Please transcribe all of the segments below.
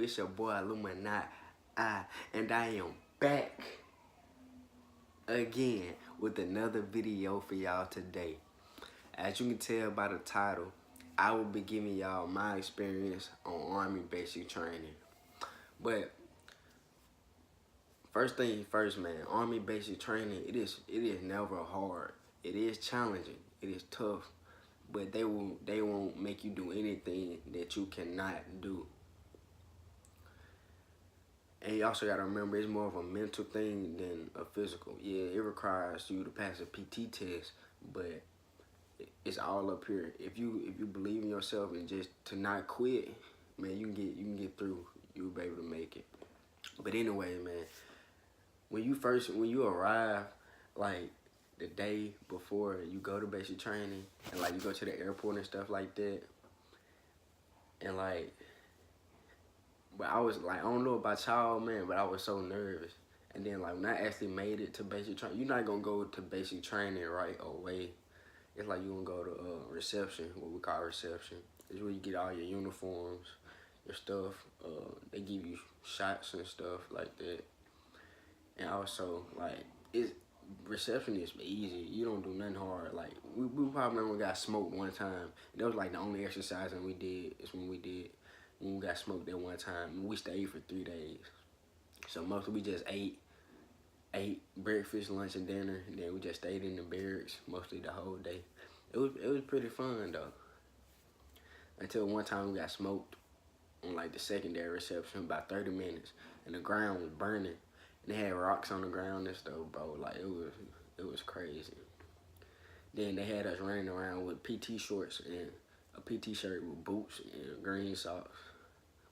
It's your boy Illuminati, and I am back again with another video for y'all today. As you can tell by the title, I will be giving y'all my experience on Army basic training. But first thing first, man, Army basic training, it is never hard. It is challenging. It is tough. But they won't make you do anything that you cannot do. And you also gotta remember, it's more of a mental thing than a physical. Yeah, it requires you to pass a PT test, but it's all up here. If you believe in yourself and just to not quit, man, you can get through. You'll be able to make it. But anyway, man, when you arrive, like the day before you go to basic training, and like you go to the airport and stuff like that, and like. But I was like, I don't know about y'all, man, but I was so nervous. And then like when I actually made it to basic training, you're not gonna go to basic training right away. It's like you gonna go to reception, what we call reception. It's where you get all your uniforms, your stuff. They give you shots and stuff like that. And also like reception is easy. You don't do nothing hard. Like we probably remember we got smoked one time. That was like the only exercising we did. Is when we got smoked that one time, and we stayed for 3 days. So mostly we just ate breakfast, lunch, and dinner, and then we just stayed in the barracks mostly the whole day. It was pretty fun though. Until one time we got smoked on like the secondary reception about 30 minutes, and the ground was burning, and they had rocks on the ground and stuff, bro. Like it was crazy. Then they had us running around with PT shorts and a PT shirt with boots and green socks,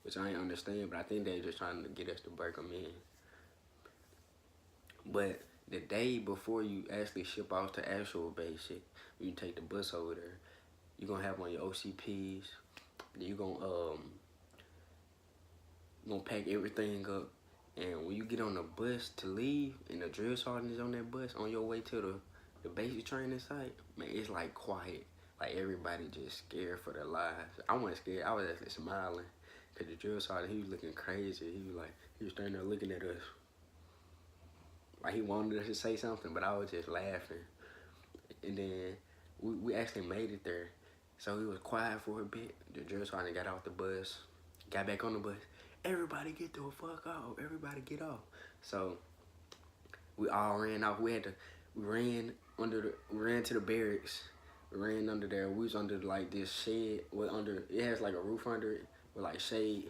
which I ain't understand, but I think they just trying to get us to break them in. But the day before you actually ship off to actual basic, when you take the bus over there, you're gonna have on your OCPs. You're gonna pack everything up, and when you get on the bus to leave, and the drill sergeant is on that bus on your way to the basic training site, man, it's like quiet. Like everybody just scared for their lives. I wasn't scared. I was actually smiling. Cause the drill sergeant, he was looking crazy. He was standing there looking at us. Like he wanted us to say something, but I was just laughing. And then we actually made it there. So he was quiet for a bit. The drill sergeant got off the bus, got back on the bus. Everybody get the fuck off. Everybody get off. So we all ran off. We ran to the barracks. We ran under there. We was under like this shed it has like a roof under it with like shade.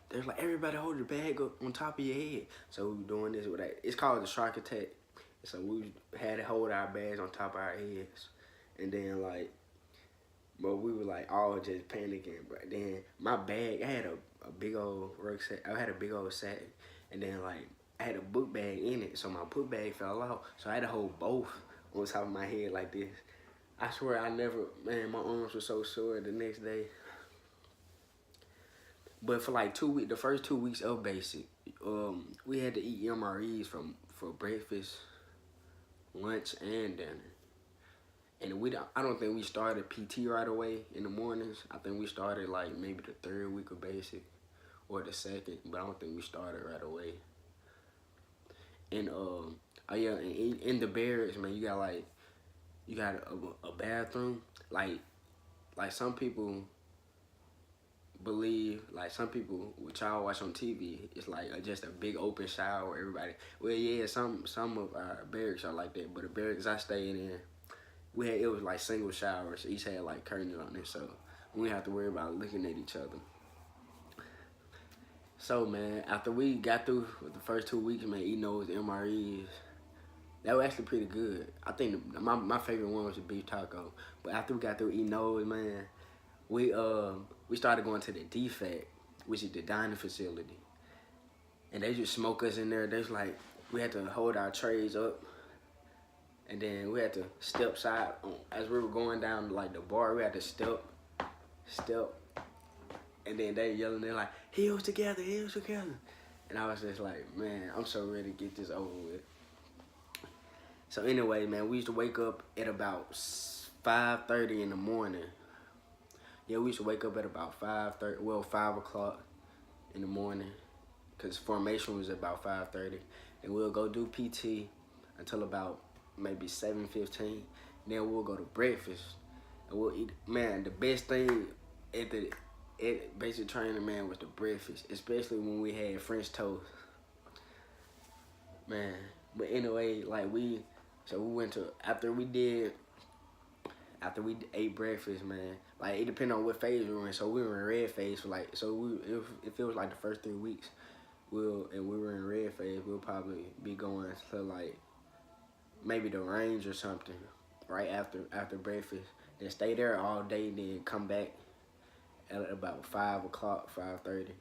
There's like everybody hold your bag up on top of your head. So we were doing this with that. It's called the shark attack. So we had to hold our bags on top of our heads. And then like, but we were like all just panicking. But then my bag, I had a big old rucksack. I had a big old sack. And then like, I had a book bag in it. So my book bag fell out. So I had to hold both on top of my head like this. I swear man, my arms were so sore the next day. But for like 2 weeks, the first 2 weeks of basic, we had to eat MREs for breakfast, lunch, and dinner. And I don't think we started PT right away in the mornings. I think we started like maybe the 3rd week of basic or the 2nd, but I don't think we started right away. And oh yeah, in the barracks, man, you got a bathroom. Like some people believe, like some people which y'all watch on TV, it's like just a big open shower. Everybody, well, yeah, some of our barracks are like that, but the barracks I stayed in, it was like single showers. Each had like curtains on it, so we didn't have to worry about looking at each other. So man, after we got through with the first 2 weeks, man, eating those MREs, that was actually pretty good. I think my favorite one was the beef taco. But after we got through eating those, man, we started going to the DFAC, which is the dining facility. And they just smoke us in there. There's like, we had to hold our trays up, and then we had to step side as we were going down like the bar. We had to step, and then they yelling, they're like, heels together. And I was just like, man, I'm so ready to get this over with. So anyway, man, we used to wake up at about 5:30 in the morning. Yeah, we used to wake up at about 5:30, well, 5 o'clock. in the morning, cause formation was about 5:30. And we'll go do PT until about maybe 7:15. Then we'll go to breakfast and we'll eat. Man, the best thing at basic training, man, was the breakfast, especially when we had French toast, man. But anyway, like so we went to after we ate breakfast, man. Like it depended on what phase we were in. So we were in red phase for like if it was like the first 3 weeks, we were in red phase, we'll probably be going to like maybe the range or something right after breakfast. Then stay there all day, then come back at about 5 o'clock, 5:30.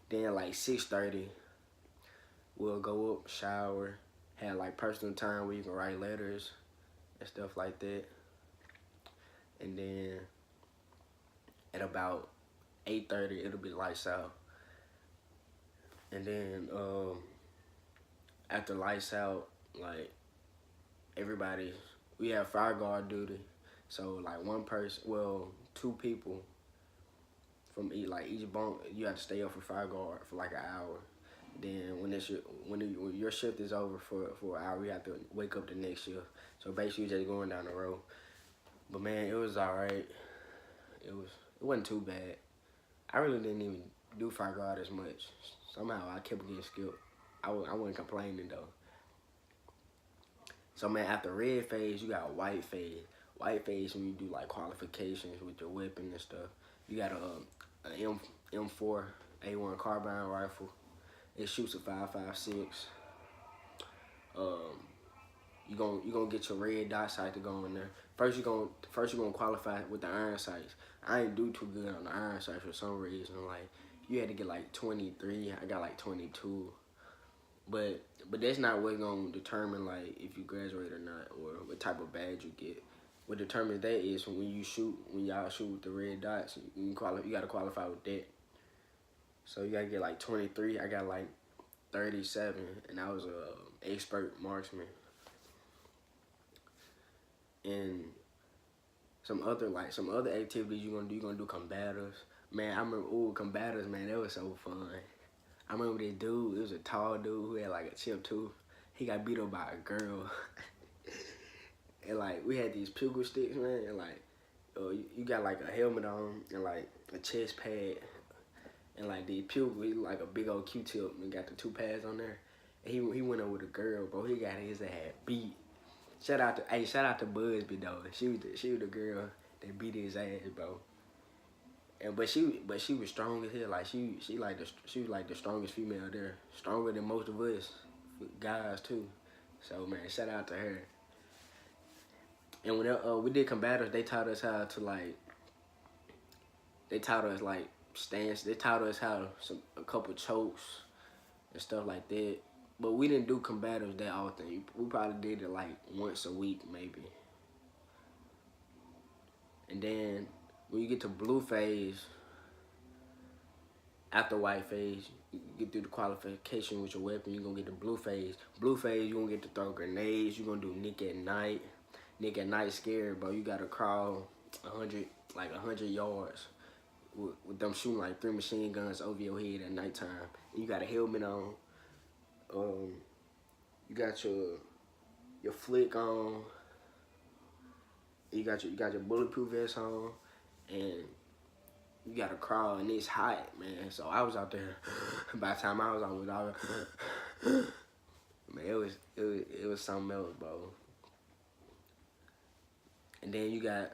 Then like 6:30, we'll go up, shower, have like personal time where you can write letters and stuff like that. And then at about 8:30, it'll be lights out. And then after lights out, like we have fire guard duty. So like one person, well, 2 people from each bunk, you have to stay up for fire guard for like an hour. Then when your shift is over for an hour, you have to wake up the next shift. So basically, you're just going down the road. But man, it was alright. It wasn't too bad. I really didn't even do fire guard as much. Somehow I kept getting skipped. I wasn't complaining though. So man, after red phase, you got white phase. White phase when you do like qualifications with your weapon and stuff. You got a M4 A1 carbine rifle. It shoots a 5.56. You gonna get your red dot sight to go in there. First you gonna qualify with the iron sights. I ain't do too good on the iron sights for some reason. Like you had to get like 23. I got like 22. But that's not what's gonna determine like if you graduate or not, or what type of badge you get. What determines that is when y'all shoot with the red dots, you gotta qualify with that. So you gotta get like 23. I got like 37, and I was a expert marksman. And some other activities you gonna do combatives. Man, I remember combatives, man, that was so fun. I remember this dude, it was a tall dude who had like a chip tooth. He got beat up by a girl. And like we had these pugil sticks, man, and like you got like a helmet on and like a chest pad. And like the pugil, he like a big old Q-tip and got the 2 pads on there. And he went up with a girl, bro. He got his ass beat. Shout out to Busby though. She was the girl that beat his ass, bro. And but she was strong as hell. Like she was like the strongest female there. Stronger than most of us guys too. So man, shout out to her. And when we did combatives, they taught us how to like. They taught us like stance. They taught us how a couple chokes and stuff like that. But we didn't do combatives that often. We probably did it like once a week maybe. And then when you get to blue phase, after white phase, you get through the qualification with your weapon, you're gonna get the blue phase. Blue phase, you're gonna get to throw grenades, you're gonna do Nick at Night. Nick at Night scary, bro. You gotta crawl 100 yards with them shooting like 3 machine guns over your head at nighttime. And you got a helmet on. You got your flick on. You got your bulletproof vest on, and you gotta crawl, and it's hot, man. So I was out there. By the time I was on with all, man, it was something else, bro. And then you got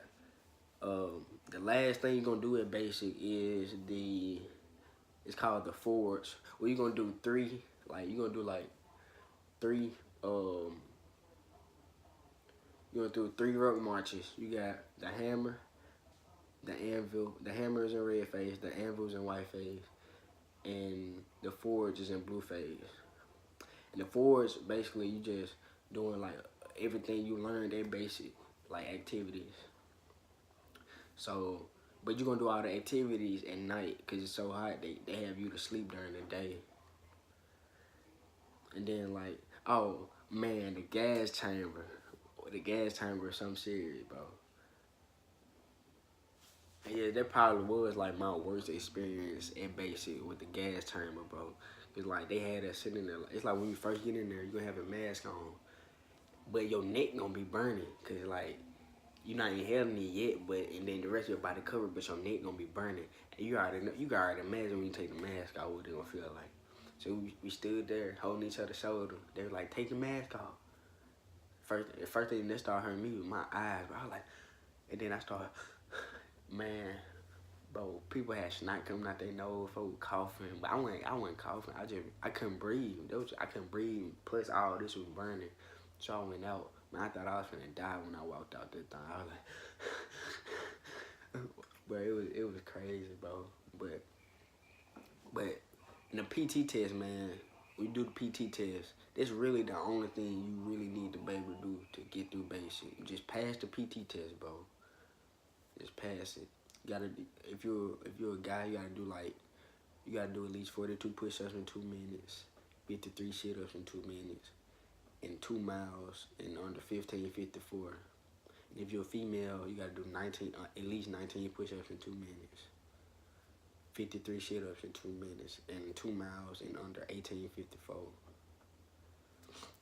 the last thing you're gonna do at basic is it's called the forge. Where you're gonna do 3, like you're gonna do like 3 you're gonna do 3 rope marches. You got the hammer, the anvil. The hammer is in red phase, the anvil is in white phase, and the forge is in blue phase. And the forge, basically, you just doing like everything you learned at basic, like activities. So, but you're gonna do all the activities at night because it's so hot. They have you to sleep during the day. And then like, oh man, the gas chamber. The gas chamber is something serious, bro. Yeah, that probably was like my worst experience in basic with the gas chamber, bro. Cause like they had us sitting there. It's like when you first get in there, you gonna have a mask on, but your neck gonna be burning, cause like you not inhaling it yet, but and then the rest of your body covered, but your neck gonna be burning. And you already know, you can already imagine when you take the mask off what it gonna feel like. So we stood there holding each other's shoulder. They were like, take the mask off. First thing that started hurting me was my eyes. Bro. I was like, and then I started, man, bro, people had snot coming out their nose, folks coughing, but I wasn't coughing. I couldn't breathe. I couldn't breathe. Plus all this was burning, so I went out. Man, I thought I was finna die when I walked out that thing. I was like, bro, it was crazy, bro. But in the PT test, man, we do the PT test. That's really the only thing you really need to be able to do to get through basic. You just pass the PT test, bro. Just pass it. You gotta, if you're a guy, you gotta do at least 42 push-ups in 2 minutes, 53 sit-ups in 2 minutes, and 2 miles in under 15:54. And if you're a female, you gotta do at least 19 push-ups in 2 minutes, 53 sit-ups in 2 minutes, and 2 miles in under 18:54.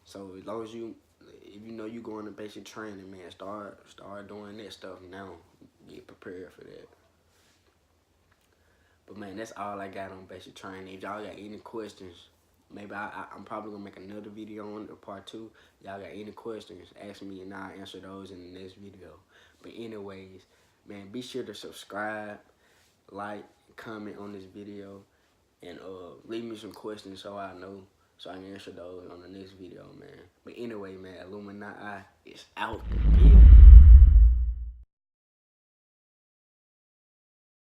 So as long as if you know you going to basic training, man, start doing that stuff now. Get prepared for that. But man, that's all I got on basic training. If y'all got any questions, maybe I'm probably gonna make another video on the part 2. Y'all got any questions, ask me and I'll answer those in the next video. But anyways, man, be sure to subscribe, like, comment on this video, and leave me some questions so I know, so I can answer those on the next video, man. But anyway, man, Illuminati is out. Yeah.